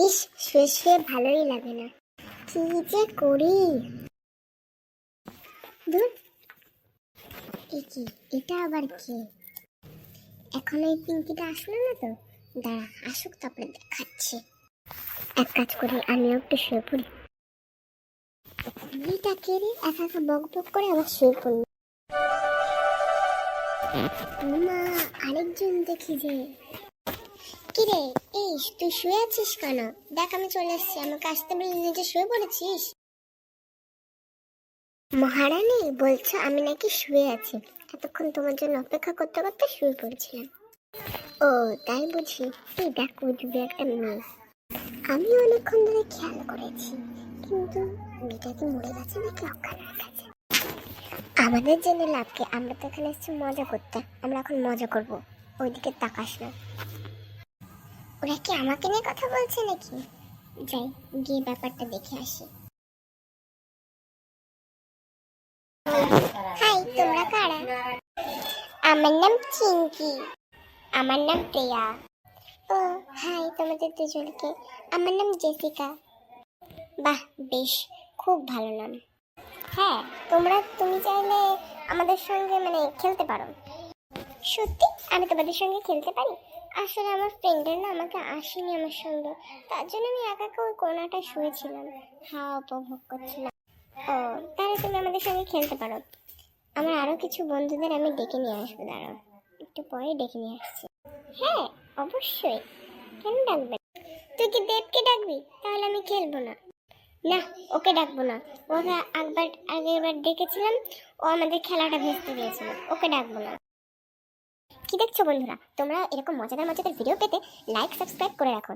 ইস, শুয়ে শুয়ে ভালোই লাগে না, কি যে করি। ধুর, কি এটা আবার কি? এখন এই পিঙ্কিটা আসলো না তো, দাঁড়া আসুক তারপরে দেখাচ্ছি। এক কাজ করি, আমিও একটু শুয়ে পড়ি। মেয়েটা কে রে, একা একা বক বক করে আবার শুয়ে পড়ল। মা, আরেকজন দেখি যে। কিরে, ইস তুই শুয়ে আছিস কেন? দেখ আমি চলে এসেছি, আমাকে আসতে বলে নিজে শুয়ে পড়েছিস। মহারানী বলছো আমি নাকি শুয়ে আছি? এতক্ষণ তোমার জন্য অপেক্ষা করতে করতে শুয়ে পড়েছিলাম। ও তাই বুঝি? এই দেখ বুঝবি একটা মেয়ে। আমি অনেকক্ষণ ধরে খেয়াল করেছি, কিন্তু মেয়েটা কি মরে গেছে নাকি অজ্ঞান হয়ে গেছে? আমাদের জেনে লাভ কি, আমরা তো এখানে এসেছি মজা করতে, আমরা এখন মজা করব। ওইদিকে তাকাস না। ওরা কি আমাকে নিয়ে কথা বলছে নাকি? যাই গিয়ে ব্যাপারটা দেখে আসি। হাই, তোমরা কারা? আমার নাম চিঙ্কি। আমার নাম প্রিয়া। ও হাই তোমাদের দুজনকে। আমার নাম জেসিকা। বাহ, বেশ, খুব ভালো নাম। হ্যাঁ, তুমি চাইলে আমাদের সঙ্গে খেলতে পারো। সত্যি আমি তোমাদের সঙ্গে খেলতে পারি? আসলে আমার ফ্রেন্ডের না আমাকে আসেনি আমার সঙ্গে, তার জন্য আমি একা একা ওই কোনাটায় শুয়েছিলাম, হাওয়া উপভোগ করছিলাম। ও, তাহলে তুমি আমাদের সঙ্গে খেলতে পারো। আমার আরো কিছু বন্ধুদের আমি ডেকে নিয়ে আসবো, দাঁড়াও একটু পরে ডেকে নিয়ে আসছি। হ্যাঁ অবশ্যই, কেন ডাকবে? তুই কি দেবকে ডাকবি? তাহলে আমি খেলবো না। না, ওকে ডাকবো না। ওকে আগেরবার ডেকেছিলাম, ও আমাদের খেলাটা ভেস্তে দিয়েছিল, ওকে ডাকবো না। কি দেখছো বন্ধুরা, তোমরা এরকম মজাদার মজাদার ভিডিও পেতে লাইক সাবস্ক্রাইব করে রাখো।